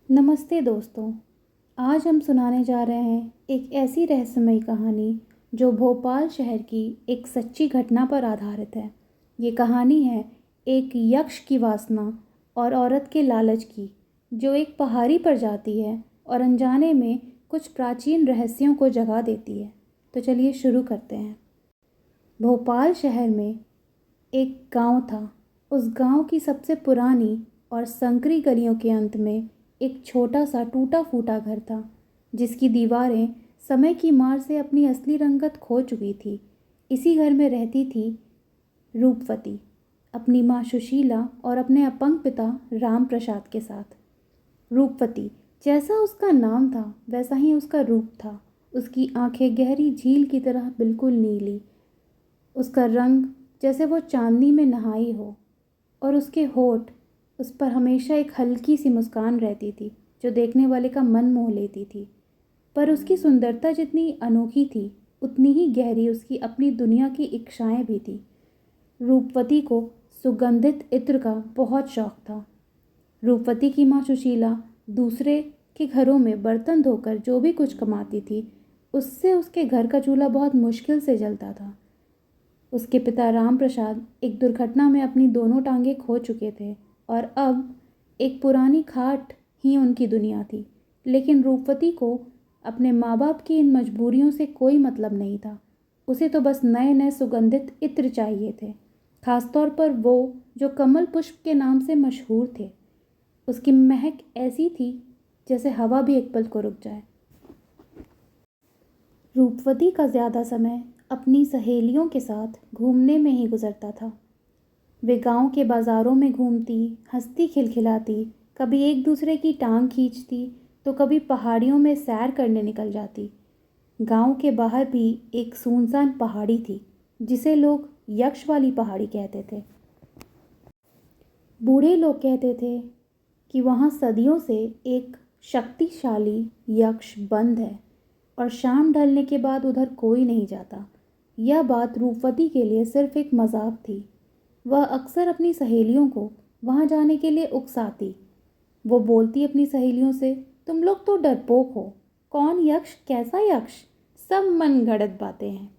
नमस्ते दोस्तों। आज हम सुनाने जा रहे हैं एक ऐसी रहस्यमयी कहानी जो भोपाल शहर की एक सच्ची घटना पर आधारित है। ये कहानी है एक यक्ष की वासना और औरत के लालच की, जो एक पहाड़ी पर जाती है और अनजाने में कुछ प्राचीन रहस्यों को जगा देती है। तो चलिए शुरू करते हैं। भोपाल शहर में एक गांव था। उस गांव की सबसे पुरानी और संकरी गलियों के अंत में एक छोटा सा टूटा फूटा घर था, जिसकी दीवारें समय की मार से अपनी असली रंगत खो चुकी थी। इसी घर में रहती थी रूपवती, अपनी माँ सुशीला और अपने अपंग पिता राम प्रसाद के साथ। रूपवती, जैसा उसका नाम था वैसा ही उसका रूप था। उसकी आंखें गहरी झील की तरह बिल्कुल नीली, उसका रंग जैसे वो चांदनी में नहाई हो, और उसके होठ, उस पर हमेशा एक हल्की सी मुस्कान रहती थी जो देखने वाले का मन मोह लेती थी। पर उसकी सुंदरता जितनी अनोखी थी, उतनी ही गहरी उसकी अपनी दुनिया की इच्छाएं भी थी। रूपवती को सुगंधित इत्र का बहुत शौक था। रूपवती की माँ सुशीला दूसरे के घरों में बर्तन धोकर जो भी कुछ कमाती थी, उससे उसके घर का चूल्हा बहुत मुश्किल से जलता था। उसके पिता राम प्रसाद एक दुर्घटना में अपनी दोनों टांगें खो चुके थे और अब एक पुरानी खाट ही उनकी दुनिया थी। लेकिन रूपवती को अपने माँ बाप की इन मजबूरियों से कोई मतलब नहीं था। उसे तो बस नए नए सुगंधित इत्र चाहिए थे, खासतौर पर वो जो कमल पुष्प के नाम से मशहूर थे। उसकी महक ऐसी थी जैसे हवा भी एक पल को रुक जाए। रूपवती का ज़्यादा समय अपनी सहेलियों के साथ घूमने में ही गुजरता था। वे गांव के बाज़ारों में घूमती, हंसती खिलखिलाती, कभी एक दूसरे की टांग खींचती तो कभी पहाड़ियों में सैर करने निकल जाती। गांव के बाहर भी एक सुनसान पहाड़ी थी, जिसे लोग यक्ष वाली पहाड़ी कहते थे। बूढ़े लोग कहते थे कि वहाँ सदियों से एक शक्तिशाली यक्ष बंद है और शाम ढलने के बाद उधर कोई नहीं जाता। यह बात रूपवती के लिए सिर्फ एक मजाक थी। वह अक्सर अपनी सहेलियों को वहाँ जाने के लिए उकसाती। वो बोलती अपनी सहेलियों से, तुम लोग तो डरपोक हो, कौन यक्ष कैसा यक्ष, सब मन गढ़ंत बातें हैं।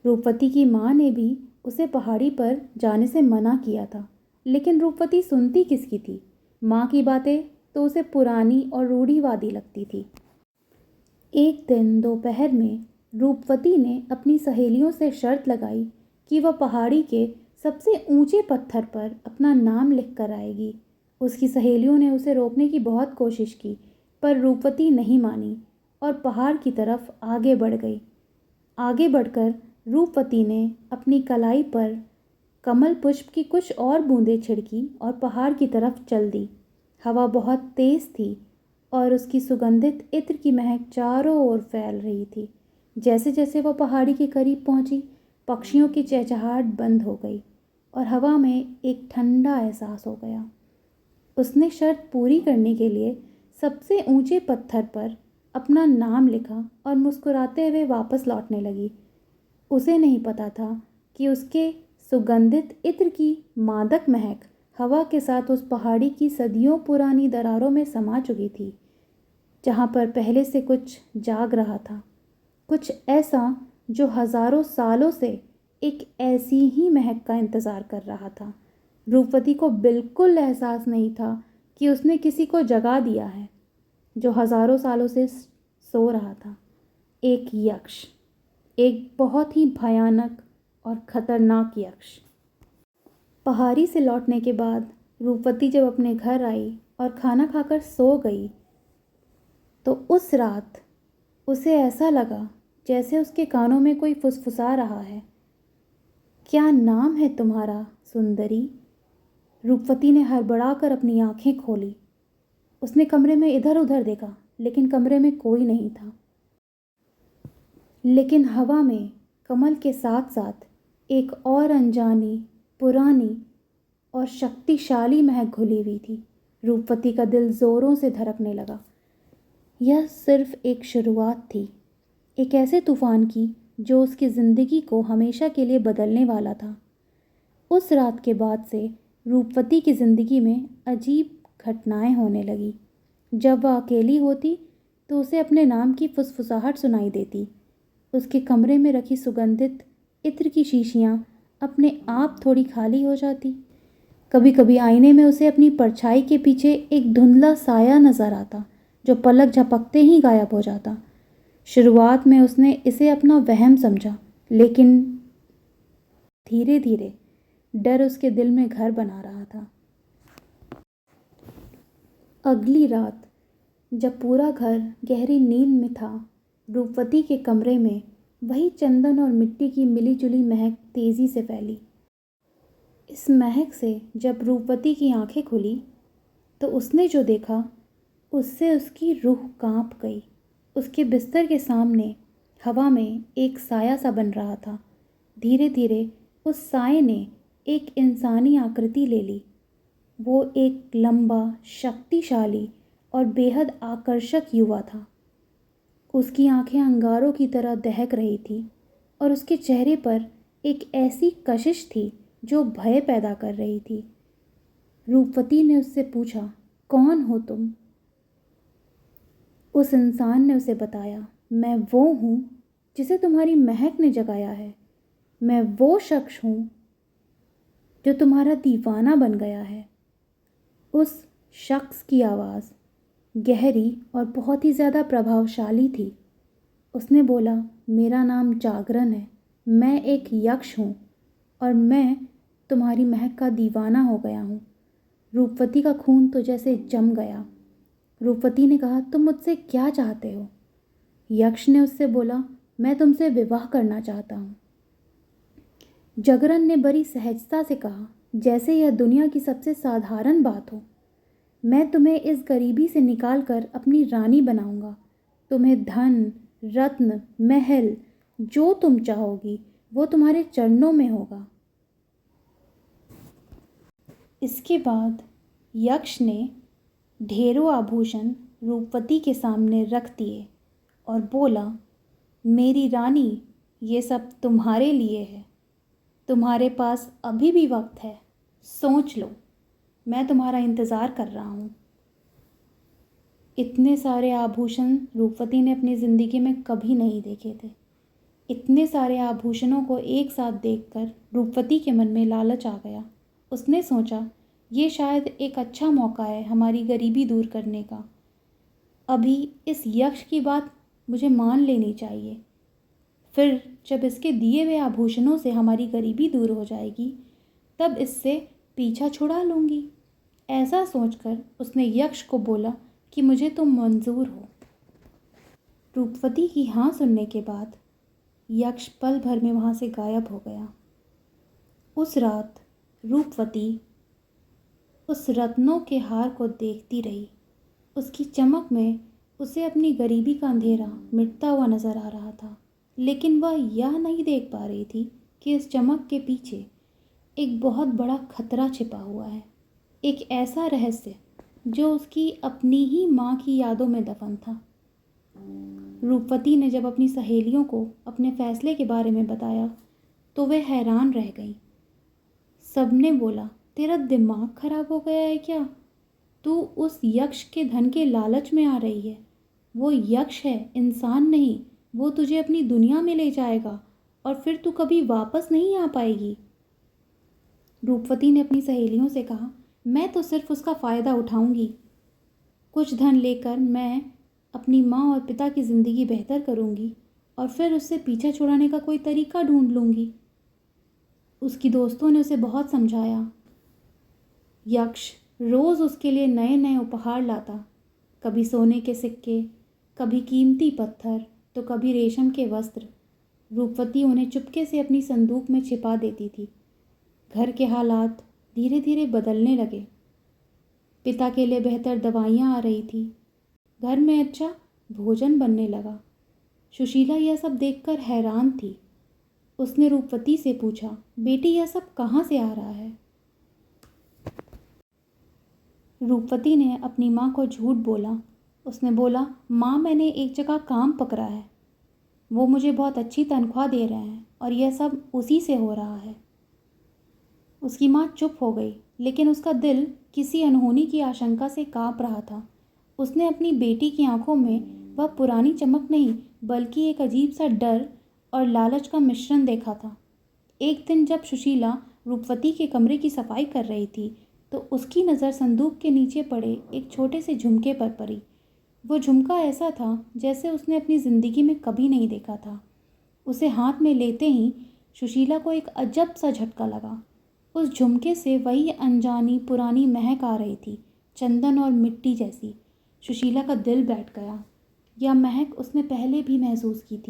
रूपवती की माँ ने भी उसे पहाड़ी पर जाने से मना किया था, लेकिन रूपवती सुनती किसकी थी। माँ की बातें तो उसे पुरानी और रूढ़िवादी लगती थी। एक दिन दोपहर में रूपवती ने अपनी सहेलियों से शर्त लगाई कि वह पहाड़ी के सबसे ऊंचे पत्थर पर अपना नाम लिख कर आएगी। उसकी सहेलियों ने उसे रोकने की बहुत कोशिश की, पर रूपवती नहीं मानी और पहाड़ की तरफ आगे बढ़ गई। आगे बढ़कर रूपवती ने अपनी कलाई पर कमल पुष्प की कुछ और बूंदें छिड़की और पहाड़ की तरफ चल दी। हवा बहुत तेज थी और उसकी सुगंधित इत्र की महक चारों ओर फैल रही थी। जैसे जैसे वह पहाड़ी के करीब पहुंची, पक्षियों की चहचहाहट बंद हो गई और हवा में एक ठंडा एहसास हो गया। उसने शर्त पूरी करने के लिए सबसे ऊंचे पत्थर पर अपना नाम लिखा और मुस्कुराते हुए वापस लौटने लगी। उसे नहीं पता था कि उसके सुगंधित इत्र की मादक महक हवा के साथ उस पहाड़ी की सदियों पुरानी दरारों में समा चुकी थी, जहाँ पर पहले से कुछ जाग रहा था, कुछ ऐसा जो हजारों सालों से एक ऐसी ही महक का इंतज़ार कर रहा था। रूपवती को बिल्कुल एहसास नहीं था कि उसने किसी को जगा दिया है जो हजारों सालों से सो रहा था। एक यक्ष, एक बहुत ही भयानक और खतरनाक यक्ष। पहाड़ी से लौटने के बाद रूपवती जब अपने घर आई और खाना खाकर सो गई, तो उस रात उसे ऐसा लगा जैसे उसके कानों में कोई फुसफुसा रहा है। क्या नाम है तुम्हारा सुंदरी? रूपवती ने हड़बड़ाकर अपनी आंखें खोली। उसने कमरे में इधर उधर देखा, लेकिन कमरे में कोई नहीं था। लेकिन हवा में कमल के साथ साथ एक और अनजानी, पुरानी और शक्तिशाली महक घुली हुई थी। रूपवती का दिल जोरों से धड़कने लगा। यह सिर्फ एक शुरुआत थी, एक ऐसे तूफान की जो उसकी ज़िंदगी को हमेशा के लिए बदलने वाला था। उस रात के बाद से रूपवती की ज़िंदगी में अजीब घटनाएं होने लगी। जब वह अकेली होती तो उसे अपने नाम की फुसफुसाहट सुनाई देती। उसके कमरे में रखी सुगंधित इत्र की शीशियाँ अपने आप थोड़ी खाली हो जाती। कभी कभी आईने में उसे अपनी परछाई के पीछे एक धुंधला साया नजर आता जो पलक झपकते ही गायब हो जाता। शुरुआत में उसने इसे अपना वहम समझा, लेकिन धीरे धीरे डर उसके दिल में घर बना रहा था। अगली रात जब पूरा घर गहरी नींद में था, रूपवती के कमरे में वही चंदन और मिट्टी की मिलीजुली महक तेजी से फैली। इस महक से जब रूपवती की आंखें खुली तो उसने जो देखा उससे उसकी रूह कांप गई। उसके बिस्तर के सामने हवा में एक साया सा बन रहा था। धीरे धीरे उस साये ने एक इंसानी आकृति ले ली। वो एक लंबा, शक्तिशाली और बेहद आकर्षक युवा था। उसकी आंखें अंगारों की तरह दहक रही थी और उसके चेहरे पर एक ऐसी कशिश थी जो भय पैदा कर रही थी। रूपवती ने उससे पूछा, कौन हो तुम? उस इंसान ने उसे बताया, मैं वो हूँ जिसे तुम्हारी महक ने जगाया है। मैं वो शख्स हूँ जो तुम्हारा दीवाना बन गया है। उस शख्स की आवाज़ गहरी और बहुत ही ज़्यादा प्रभावशाली थी। उसने बोला, मेरा नाम जागरण है। मैं एक यक्ष हूँ और मैं तुम्हारी महक का दीवाना हो गया हूँ। रूपवती का खून तो जैसे जम गया। रूपवती ने कहा, तुम मुझसे क्या चाहते हो? यक्ष ने उससे बोला, मैं तुमसे विवाह करना चाहता हूँ। जागरण ने बड़ी सहजता से कहा, जैसे यह दुनिया की सबसे साधारण बात हो। मैं तुम्हें इस गरीबी से निकाल कर अपनी रानी बनाऊंगा। तुम्हें धन, रत्न, महल, जो तुम चाहोगी वो तुम्हारे चरणों में होगा। इसके बाद यक्ष ने ढेरों आभूषण रूपवती के सामने रख दिए और बोला, मेरी रानी, ये सब तुम्हारे लिए है। तुम्हारे पास अभी भी वक्त है, सोच लो। मैं तुम्हारा इंतज़ार कर रहा हूँ। इतने सारे आभूषण रूपवती ने अपनी ज़िंदगी में कभी नहीं देखे थे। इतने सारे आभूषणों को एक साथ देखकर रूपवती के मन में लालच आ गया। उसने सोचा, ये शायद एक अच्छा मौका है हमारी गरीबी दूर करने का। अभी इस यक्ष की बात मुझे मान लेनी चाहिए, फिर जब इसके दिए हुए आभूषणों से हमारी गरीबी दूर हो जाएगी तब इससे पीछा छुड़ा लूँगी। ऐसा सोचकर उसने यक्ष को बोला कि मुझे तुम मंजूर हो। रूपवती की हाँ सुनने के बाद यक्ष पल भर में वहाँ से गायब हो गया। उस रात रूपवती उस रत्नों के हार को देखती रही। उसकी चमक में उसे अपनी गरीबी का अंधेरा मिटता हुआ नजर आ रहा था, लेकिन वह यह नहीं देख पा रही थी कि इस चमक के पीछे एक बहुत बड़ा खतरा छिपा हुआ है। एक ऐसा रहस्य जो उसकी अपनी ही माँ की यादों में दफन था। रूपवती ने जब अपनी सहेलियों को अपने फैसले के बारे में बताया तो वे हैरान रह गईं। सबने बोला, तेरा दिमाग खराब हो गया है क्या? तू उस यक्ष के धन के लालच में आ रही है। वो यक्ष है, इंसान नहीं। वो तुझे अपनी दुनिया में ले जाएगा और फिर तू कभी वापस नहीं आ पाएगी। रूपवती ने अपनी सहेलियों से कहा, मैं तो सिर्फ उसका फ़ायदा उठाऊंगी। कुछ धन लेकर मैं अपनी माँ और पिता की ज़िंदगी बेहतर करूंगी और फिर उससे पीछा छुड़ाने का कोई तरीका ढूंढ लूँगी। उसकी दोस्तों ने उसे बहुत समझाया। यक्ष रोज़ उसके लिए नए नए उपहार लाता, कभी सोने के सिक्के, कभी कीमती पत्थर, तो कभी रेशम के वस्त्र। रूपवती उन्हें चुपके से अपनी संदूक में छिपा देती थी। घर के हालात धीरे धीरे बदलने लगे। पिता के लिए बेहतर दवाइयाँ आ रही थी। घर में अच्छा भोजन बनने लगा। सुशीला यह सब देखकर हैरान थी। उसने रूपवती से पूछा, बेटी यह सब कहाँ से आ रहा है? रूपवती ने अपनी माँ को झूठ बोला। उसने बोला, माँ, मैंने एक जगह काम पकड़ा है। वो मुझे बहुत अच्छी तनख्वाह दे रहे हैं और यह सब उसी से हो रहा है। उसकी माँ चुप हो गई, लेकिन उसका दिल किसी अनहोनी की आशंका से कांप रहा था। उसने अपनी बेटी की आंखों में वह पुरानी चमक नहीं बल्कि एक अजीब सा डर और लालच का मिश्रण देखा था। एक दिन जब सुशीला रूपवती के कमरे की सफाई कर रही थी तो उसकी नज़र संदूक के नीचे पड़े एक छोटे से झुमके पर पड़ी। वो झुमका ऐसा था जैसे उसने अपनी ज़िंदगी में कभी नहीं देखा था। उसे हाथ में लेते ही सुशीला को एक अजब सा झटका लगा। उस झुमके से वही अनजानी पुरानी महक आ रही थी, चंदन और मिट्टी जैसी। सुशीला का दिल बैठ गया। यह महक उसने पहले भी महसूस की थी।